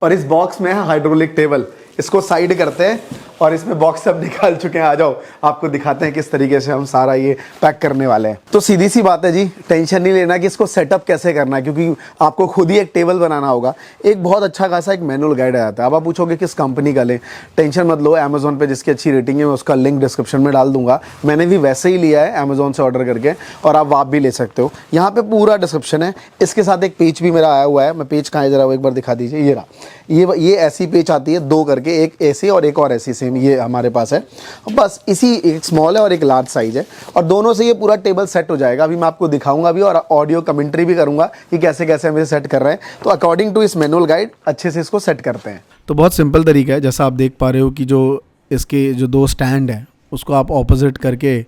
और इस बॉक्स में है हाइड्रोलिक टेबल। इसको साइड करते हैं और इसमें बॉक्स सब निकाल चुके हैं। आ जाओ आपको दिखाते हैं किस तरीके से हम सारा ये पैक करने वाले हैं। तो सीधी सी बात है जी, टेंशन नहीं लेना कि इसको सेटअप कैसे करना है, क्योंकि आपको खुद ही एक टेबल बनाना होगा। एक बहुत अच्छा खासा एक मैनुअल गाइड आ जाता है। अब आप पूछोगे किस कंपनी का लें, टेंशन मत लो, अमेजोन पे जिसकी अच्छी रेटिंग है मैं उसका लिंक डिस्क्रिप्शन में डाल दूंगा। मैंने भी वैसे ही लिया है अमेजोन से ऑर्डर करके, और आप भी ले सकते हो। यहाँ पे पूरा डिस्क्रिप्शन है। इसके साथ एक पेज भी मेरा आया हुआ है। मैं पेज कहाँ है जरा एक बार दिखा दीजिए। ये रहा, ये ऐसी पेज आती है दो करके, एक ऐसी और एक और ऐसी सेम ये हमारे पास है। बस इसी एक स्मॉल है और एक लार्ज साइज है, और दोनों से ये पूरा टेबल सेट हो जाएगा। अभी मैं आपको दिखाऊंगा भी और ऑडियो कमेंट्री भी करूंगा कि कैसे कैसे हम इसे सेट कर रहे हैं। तो अकॉर्डिंग टू इस मैनुअल गाइड अच्छे से इसको सेट करते हैं। तो बहुत सिंपल तरीका है, जैसा आप देख पा रहे हो कि जो इसके जो दो स्टैंड हैं उसको आप ऑपोजिट करके,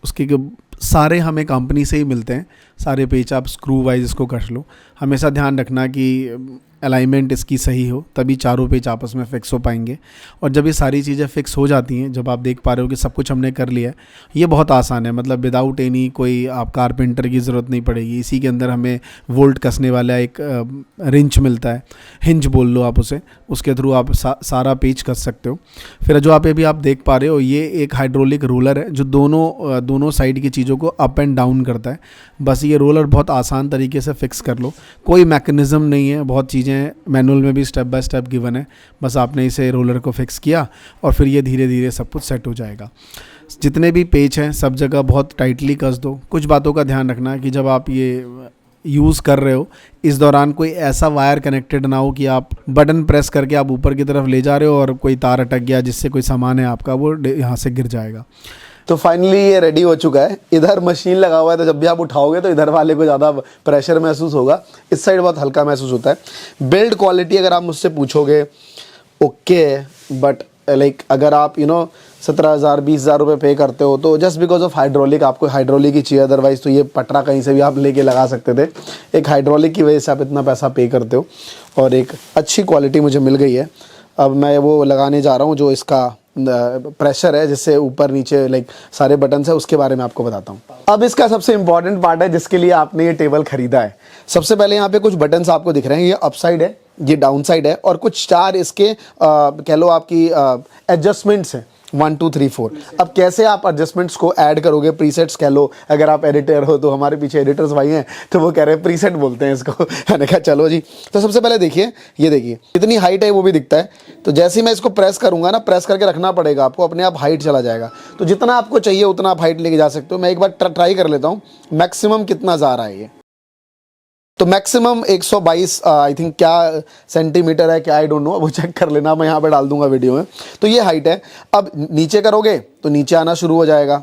उसके सारे हमें कंपनी से ही मिलते हैं। सारे पेच आप स्क्रू वाइज इसको कस लो। हमेशा ध्यान रखना कि अलाइनमेंट इसकी सही हो, तभी चारों पेच आपस में फिक्स हो पाएंगे। और जब ये सारी चीज़ें फिक्स हो जाती हैं, जब आप देख पा रहे हो कि सब कुछ हमने कर लिया है, ये बहुत आसान है। मतलब विदाउट एनी कोई आप कारपेंटर की ज़रूरत नहीं पड़ेगी। इसी के अंदर हमें वोल्ट कसने वाला एक रिंच मिलता है, हिंज बोल लो आप उसे, उसके थ्रू आप सारा पेच कस सकते हो। फिर जो आप अभी आप देख पा रहे हो, ये एक हाइड्रोलिक रोलर है जो दोनों साइड की चीज़ों को अप एंड डाउन करता है। बस ये रोलर बहुत आसान तरीके से फिक्स कर लो, कोई मैकेनिज़्म नहीं है। बहुत चीज़ें मैनुअल में भी स्टेप बाय स्टेप गिवन है। बस आपने इसे रोलर को फिक्स किया और फिर ये धीरे धीरे सब कुछ सेट हो जाएगा। जितने भी पेच हैं सब जगह बहुत टाइटली कस दो। कुछ बातों का ध्यान रखना कि जब आप ये यूज़ कर रहे हो इस दौरान कोई ऐसा वायर कनेक्टेड ना हो कि आप बटन प्रेस करके आप ऊपर की तरफ ले जा रहे हो और कोई तार अटक गया जिससे कोई सामान है आपका वो यहाँ से गिर जाएगा। तो फाइनली ये रेडी हो चुका है। इधर मशीन लगा हुआ है, तो जब भी आप उठाओगे तो इधर वाले को ज़्यादा प्रेशर महसूस होगा, इस साइड बहुत हल्का महसूस होता है। बिल्ड क्वालिटी अगर आप मुझसे पूछोगे ओके, बट लाइक अगर आप 17,000 20,000 रुपये पे करते हो तो जस्ट बिकॉज ऑफ हाइड्रोलिक, आपको हाइड्रोलिक ही चाहिए, अदरवाइज़ तो ये पटरा कहीं से भी आप लेके लगा सकते थे। एक हाइड्रोलिक की वजह से आप इतना पैसा पे करते हो, और एक अच्छी क्वालिटी मुझे मिल गई है। अब मैं वो लगाने जा रहा हूँ जो इसका प्रेशर है, जिससे ऊपर नीचे लाइक सारे बटन्स है, उसके बारे में आपको बताता हूँ। अब इसका सबसे इंपॉर्टेंट पार्ट है जिसके लिए आपने ये टेबल खरीदा है। सबसे पहले यहाँ पे कुछ बटन्स आपको दिख रहे हैं, ये अप साइड है, ये डाउन साइड है, और कुछ चार इसके कह लो आपकी एडजस्टमेंट्स हैं, 1 2 3 4। अब कैसे आप एडजस्टमेंट्स को ऐड करोगे, प्रीसेट्स कह लो। अगर आप एडिटर हो तो हमारे पीछे एडिटर्स भाई हैं तो वो कह रहे हैं प्रीसेट बोलते हैं इसको। मैंने कहा चलो जी। तो सबसे पहले देखिए, ये देखिए कितनी हाइट है वो भी दिखता है। तो जैसे ही मैं इसको प्रेस करूंगा ना, प्रेस करके रखना पड़ेगा आपको, अपने आप हाइट चला जाएगा। तो जितना आपको चाहिए उतना आप हाइट लेके जा सकते हो। मैं एक बार ट्राई कर लेता हूँ मैक्सिमम कितना जा रहा है ये। तो मैक्सिमम 122 आई थिंक क्या सेंटीमीटर है, क्या आई डोंट नो, वो चेक कर लेना, मैं यहाँ पे डाल दूंगा वीडियो में। तो ये हाइट है। अब नीचे करोगे तो नीचे आना शुरू हो जाएगा।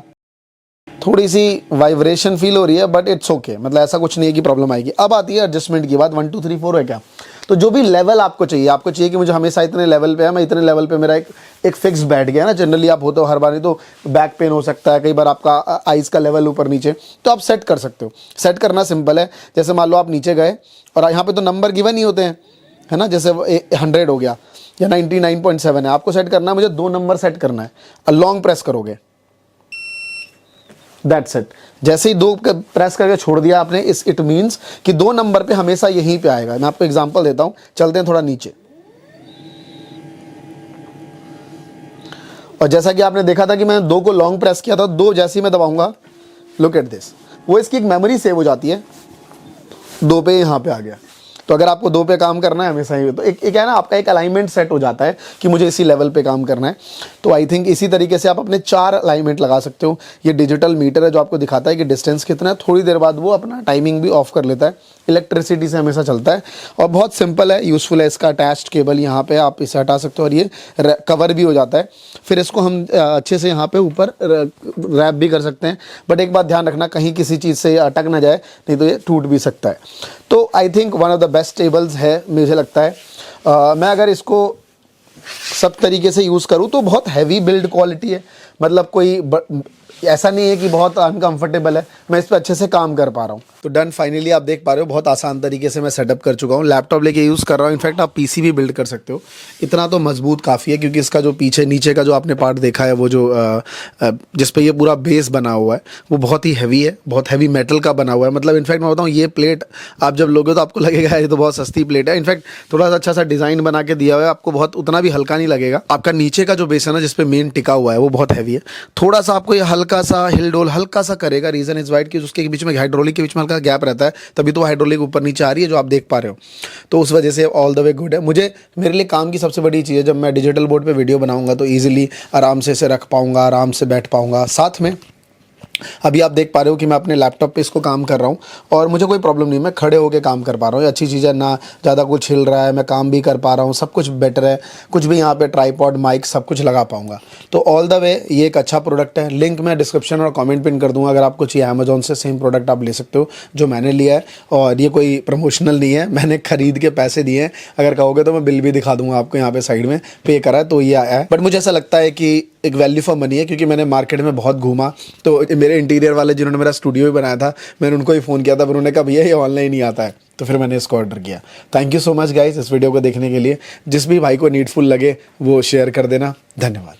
थोड़ी सी वाइब्रेशन फील हो रही है बट इट्स ओके, मतलब ऐसा कुछ नहीं है कि प्रॉब्लम आएगी। अब आती है एडजस्टमेंट की बात। 1 2 3 4 है क्या, तो जो भी लेवल आपको चाहिए कि मुझे हमेशा इतने लेवल पे है, मैं इतने लेवल पे मेरा एक फिक्स बैठ गया ना। जनरली आप होते हो हर बार, नहीं तो बैक पेन हो सकता है, कई बार आपका आइज़ का लेवल ऊपर नीचे, तो आप सेट कर सकते हो। सेट करना सिंपल है। जैसे मान लो आप नीचे गए और यहाँ पे तो नंबर गिवन ही होते हैं, है ना। जैसे 100 हो गया या 99.7 है, आपको सेट करना है, मुझे 2 नंबर सेट करना है। लॉन्ग प्रेस करोगे, दैट्स इट। जैसे ही 2 प्रेस करके छोड़ दिया आपने, इट मीन्स कि 2 नंबर पे हमेशा यहीं पे आएगा। मैं आपको एग्जांपल देता हूं, चलते हैं थोड़ा नीचे। और जैसा कि आपने देखा था कि मैंने 2 को लॉन्ग प्रेस किया था, 2 जैसे ही मैं दबाऊंगा, लुक एट दिस, वो इसकी एक मेमोरी सेव हो जाती है। 2 पे यहाँ पे आ गया। तो अगर आपको 2 पे काम करना है हमेशा ही, तो एक है ना, आपका एक अलाइनमेंट सेट हो जाता है कि मुझे इसी लेवल पे काम करना है। तो आई थिंक इसी तरीके से आप अपने 4 अलाइनमेंट लगा सकते हो। ये डिजिटल मीटर है जो आपको दिखाता है कि डिस्टेंस कितना है। थोड़ी देर बाद वो अपना टाइमिंग भी ऑफ कर लेता है, इलेक्ट्रिसिटी से हमेशा चलता है, और बहुत सिंपल है, यूज़फुल है। इसका अटैच्ड केबल यहाँ पे आप इसे हटा सकते हो और ये कवर भी हो जाता है। फिर इसको हम अच्छे से यहाँ पे ऊपर रैप भी कर सकते हैं। बट एक बात ध्यान रखना, कहीं किसी चीज़ से ये अटक ना जाए, नहीं तो ये टूट भी सकता है। तो I think one of the best tables है मुझे लगता है। मैं अगर इसको सब तरीके से यूज़ करूँ तो बहुत हैवी बिल्ड क्वालिटी है। मतलब कोई ऐसा नहीं है कि बहुत अनकंफर्टेबल है, मैं इस पर अच्छे से काम कर पा रहा हूँ। तो डन, फाइनली आप देख पा रहे हो बहुत आसान तरीके से मैं सेटअप कर चुका हूँ। लैपटॉप लेके यूज़ कर रहा हूँ, इनफैक्ट आप पीसी भी बिल्ड कर सकते हो। इतना तो मजबूत काफ़ी है क्योंकि इसका जो पीछे नीचे का जो आपने पार्ट देखा है, वो जो जिस पे ये पूरा बेस बना हुआ है वो बहुत ही हैवी है, बहुत हैवी मेटल का बना हुआ है। मतलब इनफैक्ट मैं बताऊँ, ये प्लेट आप जब लोगे तो आपको लगेगा ये तो बहुत सस्ती प्लेट है। इनफैक्ट थोड़ा सा अच्छा सा डिज़ाइन बना के दिया हुआ है, आपको बहुत उतना भी हल्का नहीं लगेगा। आपका नीचे का जो बेस है ना, जिस पे मेन टिका हुआ है, वो बहुत हैवी है। थोड़ा सा आपको ये हल्का सा हिल डोल हल्का सा करेगा। रीज़न इज़ वाइट कि उसके बीच में हाइड्रोलिक के बीच में हल्का गैप रहता है, तभी तो हाइड्रोलिक ऊपर नीचे आ रही है जो आप देख पा रहे हो। तो उस वजह से ऑल द वे गुड है। मुझे मेरे लिए काम की सबसे बड़ी चीज़ है, जब मैं डिजिटल बोर्ड पे वीडियो बनाऊंगा तो ईजिली आराम से इसे रख पाऊंगा, आराम से बैठ पाऊंगा। साथ में अभी आप देख पा रहे हो कि मैं अपने लैपटॉप पे इसको काम कर रहा हूँ और मुझे कोई प्रॉब्लम नहीं, मैं खड़े होकर काम कर पा रहा हूँ। ये अच्छी चीज़ है ना, ज़्यादा कुछ हिल रहा है, मैं काम भी कर पा रहा हूँ, सब कुछ बेटर है। कुछ भी यहाँ पे ट्राईपॉड, माइक सब कुछ लगा पाऊंगा। तो ऑल द वे ये एक अच्छा प्रोडक्ट है। लिंक मैं डिस्क्रिप्शन और कमेंट पिन कर दूँगा। अगर आपको चाहिए अमेजोन से सेम प्रोडक्ट आप ले सकते हो जो मैंने लिया है। और ये कोई प्रमोशनल नहीं है, मैंने खरीद के पैसे दिए हैं। अगर कहोगे तो मैं बिल भी दिखा दूंगा आपको, यहाँ पे साइड में पे करा है तो ये आया है। बट मुझे ऐसा लगता है कि एक वैल्यू फॉर मनी है, क्योंकि मैंने मार्केट में बहुत घूमा। तो मेरे इंटीरियर वाले जिन्होंने मेरा स्टूडियो भी बनाया था, मैंने उनको ही फ़ोन किया था, पर उन्होंने कहा भैया ये ऑनलाइन ही आता है। तो फिर मैंने इसको ऑर्डर किया। Thank you so much guys इस वीडियो को देखने के लिए। जिस भी भाई को नीडफुल लगे वो शेयर कर देना। धन्यवाद।